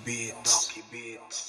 Rocky Beats.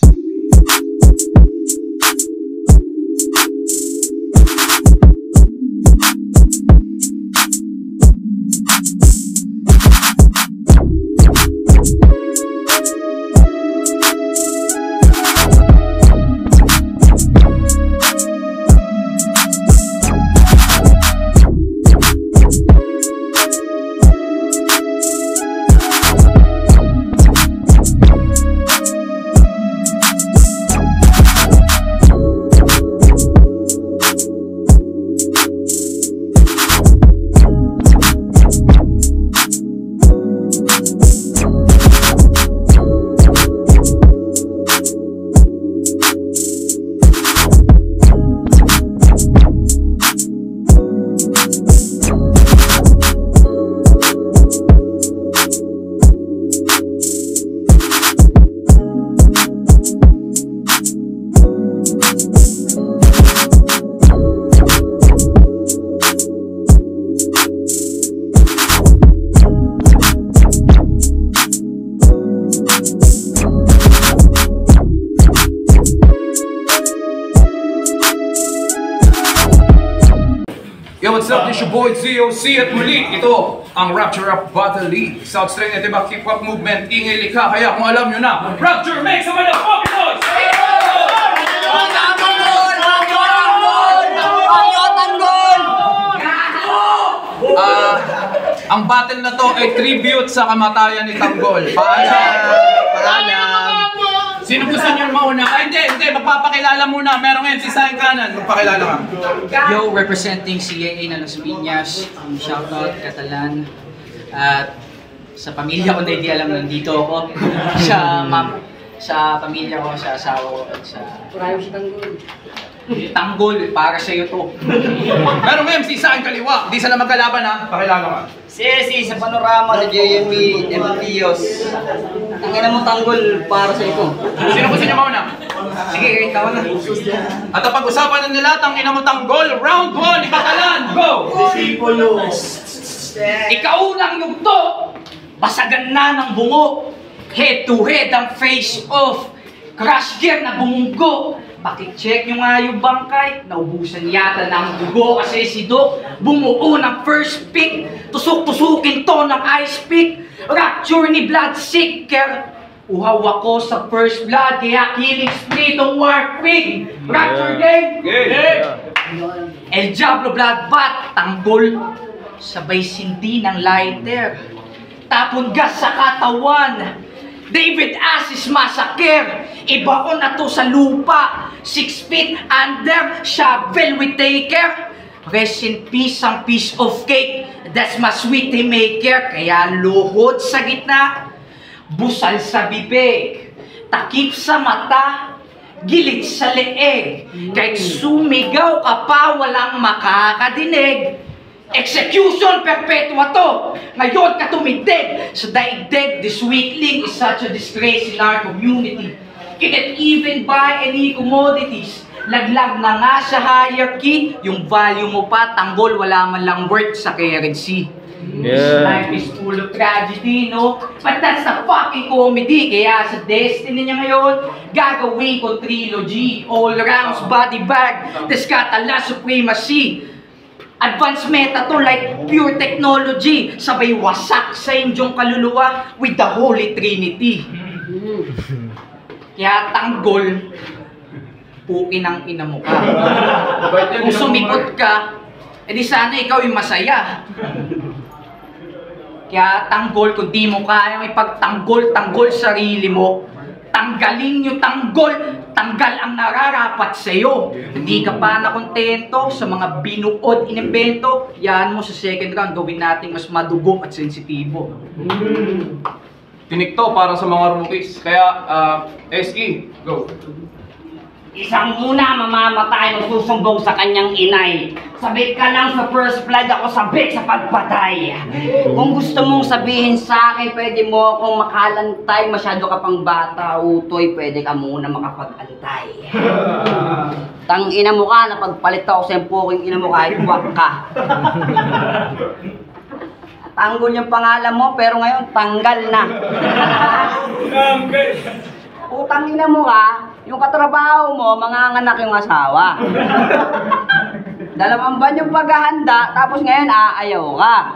Yo, what's up? This your boy ZOC at muli. Ito ang Rapture Rap Battle League. South String at iba hip-hop movement, ingay likha. Kaya kung alam nyo na, Rapture, make some motherfucking noise! Ang battle na to ay tribute sa kamatayan ni Tanggol. Paalam! Sino gusto niyo mauna? Ay, hindi. Magpapakilala muna. Meron ngayon si Saing Kanan. Magpakilala ka. Yo, representing CAA na Las Piñas. Shoutout, Catalan. At sa pamilya ko na hindi alam nandito ako. Sa pamilya ko, sa asawa ko, at sa... Tanggol, para sa'yo to. Meron ngayon si Saing Kaliwa. Hindi sila magkalaban ha. Pakilala ka. Si sa panorama na JMB MPOs. Ang ina mo Tanggol para sa ito. Sino gusto niyo mauna? Sige, ikaw na. At ang pag-usapan na nila, tangina mo Tanggol, round 1, Ikatalan, go! Ikaunang yugto! Basagan na ng bungo. Head to head ang face off. Crash gear na bumunggo. Pakicheck nyo nga yung bangkay. Naubusan yata ng dugo kasi si Doc bumuo ng first pick. Tusok-tusukin to ng ice pick. Rapture ni Bloodseeker. Uhaw ako sa first blood kaya killing spree tong war pick. Rapture game! El Diablo Bloodbath. Tanggol. Sabay sindi ng lighter. Tapon gas sa katawan. David Assis Massacre. Iba ko na to sa lupa. 6 feet under. Shovel we taker. Rest in peace ang piece of cake. That's my sweetie maker. Kaya luhod sa gitna. Busal sa bibig. Takip sa mata. Gilit sa leeg. Kahit sumigaw ka pa walang makakadinig. Execution perpetua to! Ngayon ka tumindig sa daigdig. This weakling is such a disgrace in our community. Cannot even buy any commodities. Laglag na nga sa hierarchy. Yung value mo pa, Tanggol, wala man lang worth sa currency. This life is full of tragedy, no? But that's the fucking comedy. Kaya sa destiny niya ngayon, gagawin ko trilogy. All rounds body bag. Descatala supremacy. Advanced meta to like pure technology. Sabay wasak sa inyong kaluluwa with the Holy Trinity. Kaya Tanggol, pukin ang ina mo ka. Kung sumikot ka, edi sana ikaw yung masaya. Kaya Tanggol, kung di mo kayang ipagtanggol sarili mo, tanggalin nyo Tanggol, tanggal ang nararapat sa'yo. Hindi ka pa nakontento sa mga binuod inimbento, yan mo sa second round, gawin natin mas madugo at sensitibo. Tinik to para sa mga rookies. Kaya, SE, go. Isang muna mamamatay magsusumbong sa kanyang inay. Sabik ka lang sa first blood, ako sabik sa pagpatay. Kung gusto mong sabihin sa akin, pwede mo akong makalantay. Masyado ka pang bata, utoy, pwede ka muna makapag-antay. Tang-ina mo ka, napagpalit ako sa puking ina mo kahit wak ka. Tanggol yung pangalan mo, pero ngayon tanggal na. putang ina mo ka, yung katrabaho mo, manganganak yung asawa. 2 buwan yung paghahanda, tapos ngayon aayaw ka.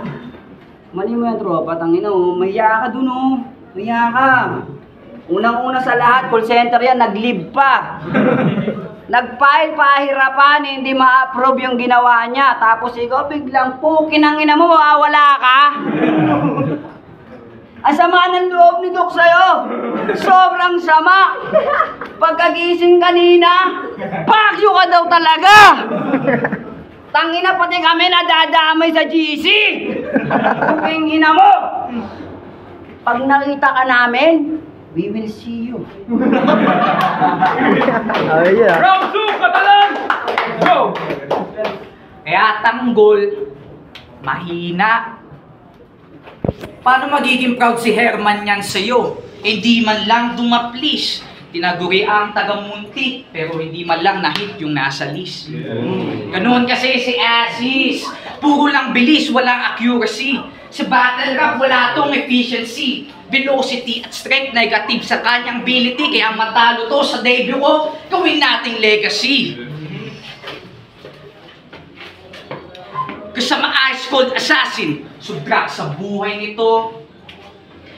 Mali mo yan, tropa, tangina mo, mahiya ka dun oh. Mahiya ka. Unang-una sa lahat, call center yan, nag-leave pa. Nag-file pahirapan, hindi ma-approve yung ginawa niya. Tapos ikaw biglang, pukin ang ina mo, mawawala ka. Ang sama ng loob ni Doc sa'yo. Sobrang sama. Pagkagising kanina, pakyo ka daw talaga. Tangina pati kami nadadamay sa GC. Puking ina mo. Pag nakita ka namin, we will see you. Round 2, Katalan! Go! Kaya tanggol, mahina. Paano magiging proud si Herman yan sa'yo? Hindi man lang dumaplis. Tinaguri ang taga-munti, pero hindi man lang nahit yung nasa list. Ganoon kasi si Aziz. Puro lang bilis, walang accuracy. Sa battle rap, wala tong efficiency. Velocity at strength negative sa kanyang ability. Kaya matalo to sa debut ko, gawin nating legacy. Kasama Ice Cold Assassin, subtract sa buhay nito.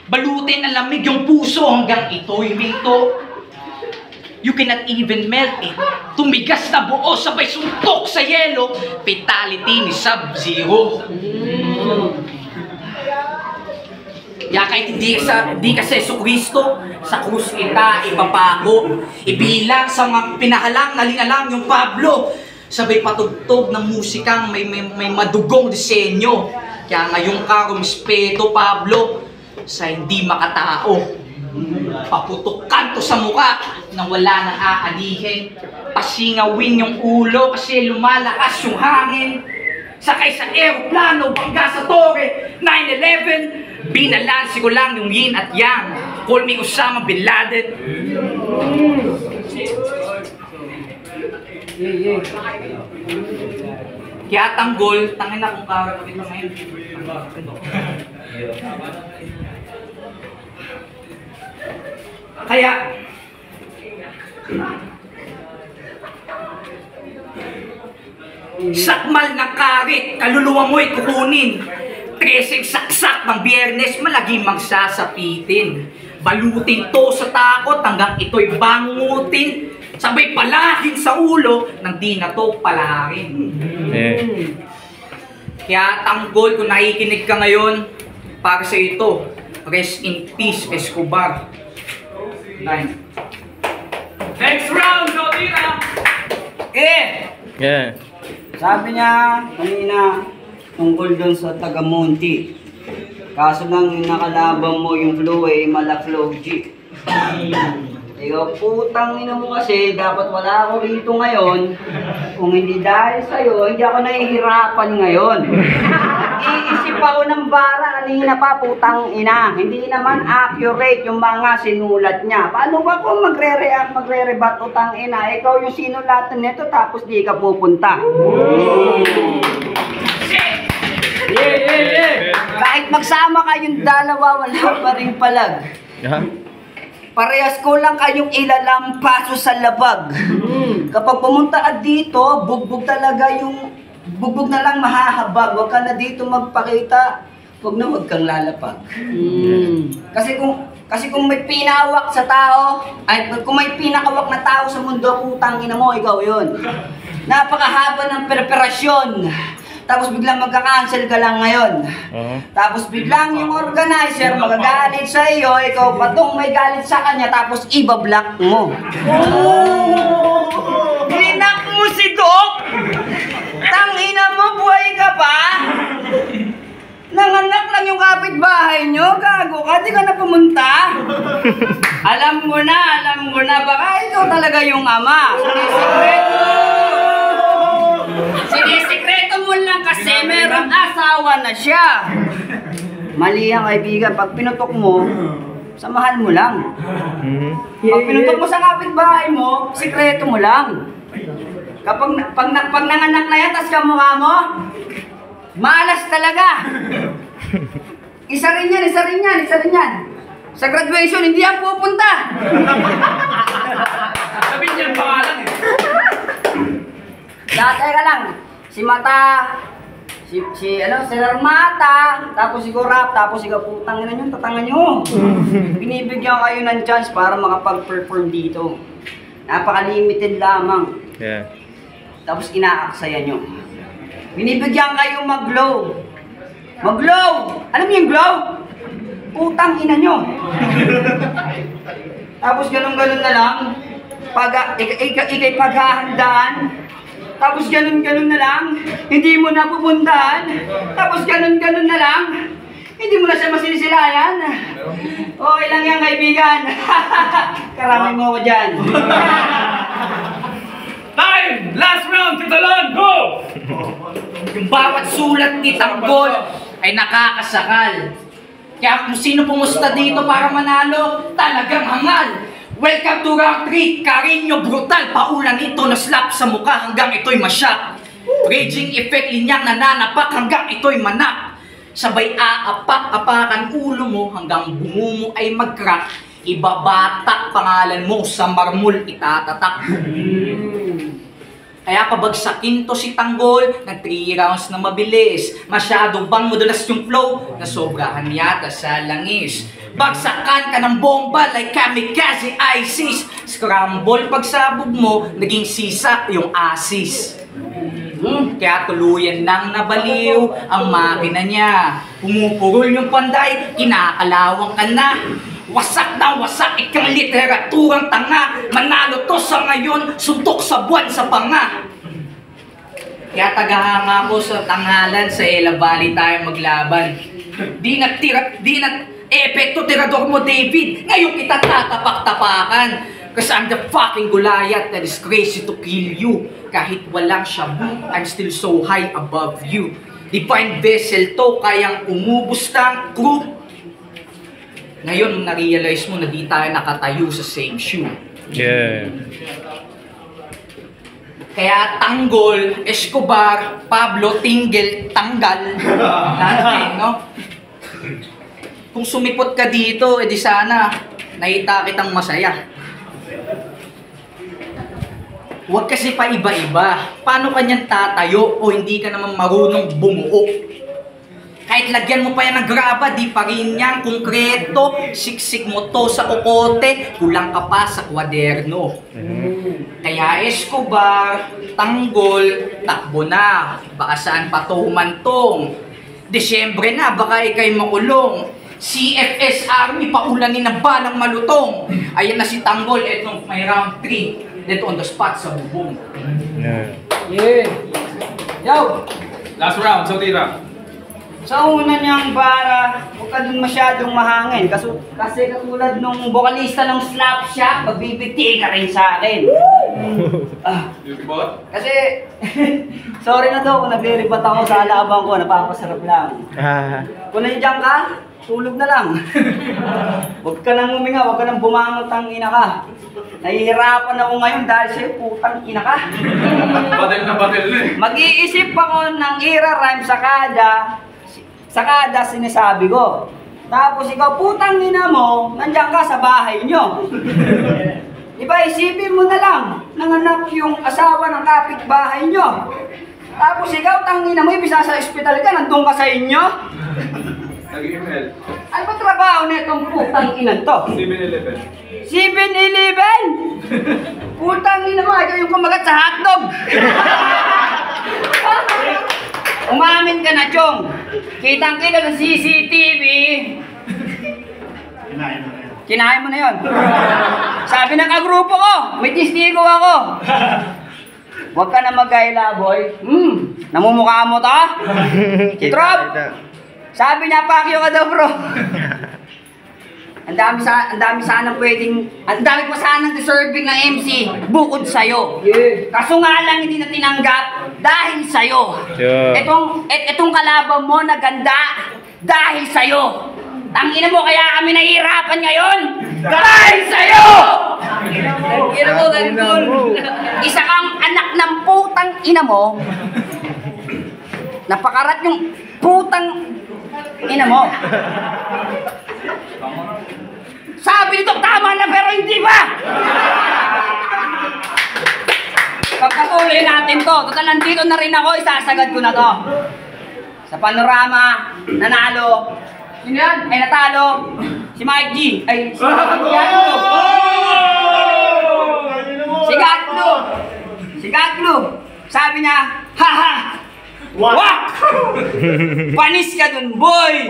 Balutin na lamig yung puso hanggang ito'y minto. You cannot even melt it. Tumigas na buo sabay suntok sa yelo. Fatality ni Sub-Zero. Kaya kahit hindi kasi Jesu Cristo, sa krus kita ipapako. Ibilang sa mga pinahalang na linalang yung Pablo. Sabay patugtog ng musikang may madugong disenyo. Kaya ngayong ka rumispeto, Pablo, sa hindi makatao. Paputok kanto sa muka na wala nang aalihin. Pasingawin yung ulo kasi lumalakas yung hangin. Sakay sa aeroplano, bangga sa tore. 9/11, binalansi ko lang yung yin at yang. Call me Osama Bin Laden. Kaya tanggol, tangin na kung kakapit mo ngayon. Kaya sakmal na karit, kaluluwa mo'y kukunin. 13 saksak ng Biyernes, malagi magsasapitin. Balutin to sa takot hanggang ito'y bangutin. Sabay palahin sa ulo nang di na to palarin. Kaya tanggol, kung nakikinig ka ngayon, para sa ito, rest in peace, Escobar. Next round, Jotira! Yeah. Sabi niya kanina tungkol doon sa taga-Monte. Kaso lang yung nakalaban mo yung flow mala-flow G. Ikaw putang ina mo kasi dapat wala ako rito ngayon. Kung hindi dahil sa'yo, hindi ako nahihirapan ngayon. Iisip ako ng bara kanina pa, putang ina. Hindi naman accurate yung mga sinulat niya. Paano ba kung magre-react, magre-rebat, utang ina? Ikaw yung sinulatan nito tapos di ka pupunta. Kahit magsama kayong dalawa, wala pa rin palag. Parehas ko lang kayong ilalampaso sa labag. Kapag pumunta ka dito, bugbog talaga yung... Bugbog na lang mahahabag. Huwag ka na dito magpakita. Huwag kang lalapag. Kasi kung may pinawak sa tao, ay kung may pinakawak na tao sa mundo, putang ina mo, ikaw yun. Napakahaba ng preparasyon. Tapos biglang magka-cancel ka lang ngayon. Tapos biglang yung organizer magagalit sa iyo, ikaw patong may galit sa kanya, tapos iba-block mo. Blinak mo si Doc? Tangina mo, buhay ka pa? Nanganak lang yung kapitbahay nyo, gago ka, di ka na pumunta? Alam mo na, baka ikaw talaga yung ama. Sinisikreto mo lang kasi meron asawa na siya. Mali yan kaibigan, pag pinutok mo, samahan mo lang. Pag pinutok mo sa kapitbahay mo, sikreto mo lang. Pag nanganak na yan, tas kamukha mo, malas talaga. Isa rin yan. Sa graduation, hindi yan pupunta. Teka lang. Si Mata, si Mata, tapos si Gorap, tapos si Kaputang ina nyo, tatangan nyo. Binibigyan kayo ng chance para makapag-perform dito. Napaka-limited lamang. Yeah. Tapos inaaksayan nyo. Binibigyan kayo mag-glow. Mag-glow! Alam niyo yung glow? Putang ina nyo. Tapos ganun-ganun na lang. Ikay paghahandaan. Tapos ganun-ganun na lang. Hindi mo na pupuntahan. Tapos ganun-ganun na lang. Hindi mo na siya masinisilayan. Okay lang yan, kaibigan. Karami mo ko dyan. Time! Last round, Titalan, go! Yung bawat sulat ni Tanggol ay nakakasakal. Kaya kung sino pumusta dito para manalo, talagang hangal. Welcome to round 3, Carino brutal. Paulan ito na slap sa mukha hanggang ito'y masyak. Raging effect linyang nananapak hanggang ito'y manak. Sabay aapak-apakan ulo mo hanggang bungo mo ay mag-crack. Ibabatak pangalan mo sa marmol itatatak. Kaya pabagsakin to si Tanggol ng 3 rounds na mabilis. Masyadong bang madulas yung flow na sobrahan yata sa langis. Bagsakan ka ng bomba like kamikaze ISIS. Scramble pagsabog mo, naging sisa yung asis. Kaya tuluyan nang nabaliw ang makina niya. Pumupurol yung panday, kinakalawang ka na. Wasak na wasak ikang literaturang tanga. Manalo to sa ngayon, suntok sa buwan sa panga. Kaya tagahanga ko sa tangalan, sa Ella Valley tayo maglaban. Di na epekto tirador mo David, ngayon kita tatapak-tapakan. Cause I'm the fucking Goliath that is crazy to kill you. Kahit walang shabu, I'm still so high above you. Divine vessel to, kayang umubos ng crew. Ngayon, na-realize mo na di tayo nakatayo sa same shoe. Yeah. Kaya Tanggol, Escobar, Pablo, Tinggel, Tanggal. Lahat no? Kung sumipot ka dito, edi sana nakita kitang masaya. Huwag kasi pa iba-iba. Paano kanyan tatayo o hindi ka naman marunong bumuo? Kahit lagyan mo pa yan ng graba, di pa rin yan konkreto. Siksik mo to sa kokote, kulang ka pa sa kwaderno. Kaya Escobar, Tanggol, takbo na. Baka saan pa to humantong. Desyembre na, baka ikay makulong. CFS Army, paulanin ng balang malutong. Ayan na si Tanggol, etong may round 3. Dito on the spot sa bubong. Yeah. Yeah. Yo! Last round, so tira. Sa una niyang bara, huwag ka dun masyadong mahangin. Kasi katulad nung vokalista ng Slapshot, magbibigti ka rin sa akin. Beauty bot? Kasi, sorry na to kung nagre-rebat ako sa alabang ko, napapasarap lang. Kung nandiyan ka, tulog na lang. Huwag ka nang huminga, huwag ka nang bumangot ang ina ka. Nahihirapan ako ngayon dahil sa'yo, putang ina ka. Batil na eh. Mag-iisip ako ng ira-rhyme sa kada sinasabi ko. Tapos ikaw, putang ina mo, nandiyan ka sa bahay nyo. Diba, isipin mo na lang, nanganak yung asawa ng kapitbahay nyo. Tapos ikaw, tangina mo, ibisa sa ospital ka, nandun ka sa inyo. Nag-email. Ano ba trabaho na itong putang ina to? 7-Eleven. 7-Eleven? Putang ina mo, ikaw yung kumagat sa hotdog. Umamin ka na, Chong. Kitang-kita sa CCTV. Kinain mo na yun. Sabi ng kagrupo ko, may testigo ako. Huwag ka na mag-gaila, boy. Namumukha mo to? Si Trop, sabi niya, pakyo ka daw, bro. Ang dami sanang pwedeng, ang dami pa sanang deserving na MC bukod sa'yo. Kaso nga lang hindi na tinanggap dahil sa'yo. Itong kalaban mo na ganda dahil sa'yo. Tangina mo, kaya kami nahihirapan ngayon dahil sa'yo! Tangina mo, ganun. Isa kang anak ng putang ina mo. Napakarat yung putang ina mo. Sabi nito, tama na pero hindi ba? Pagpatuloy natin akin to. Total, nandito na rin ako. Isasagad ko na to. Sa panorama, nanalo. Sino yan? Ay, natalo. Si Mike G. Ay, si Gatlo. Si Gatlo. Si Gatlo. Sabi niya, haha! Wak! Panis ka dun, boy!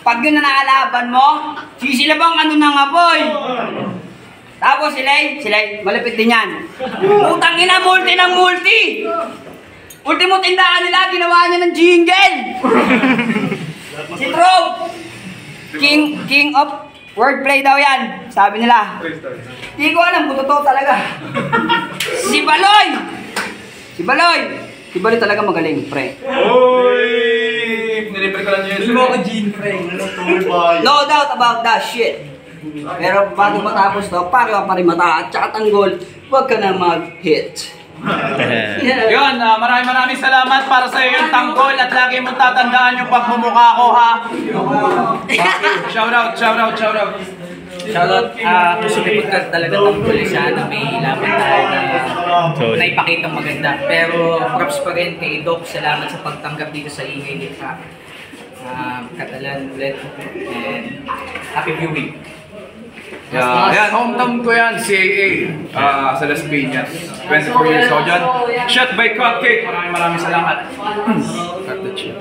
Pag yun na nakalaban mo, sisilabang ano na nga, boy! Tapos silay, malapit din yan. Putang ina, multi ng multi! Ultimo tindahan nila, ginawa niya ng jingle! Si Trump! King of wordplay daw yan, sabi nila. Di ko alam kung totoo talaga. Si Baloy! Si Baloy talaga magaling, pre. Oy! Nilibre ka lang yun. Mo ko Gene, pre. No doubt about that shit. Pero bago matapos to, pareho pa rin mata at saka tanggol, huwag ka na mag-hit. Yun, maraming salamat para sa iyo yung tanggol at lagi mong tatandaan yung pagmumukha ko, ha? Shout out. Shoutout, susunod ka talaga tungkol siya na may laban tayo na ipakitang maganda. Pero props pa rin kay Doc, salamat sa pagtanggap dito sa Ingay Likha. Catalan ulit, and happy viewing. Yan, hometown ko yan, CAA, sa Las Piñas. 24 years old dyan. Shot by Cupcake. Maraming salamat. Cut the chip.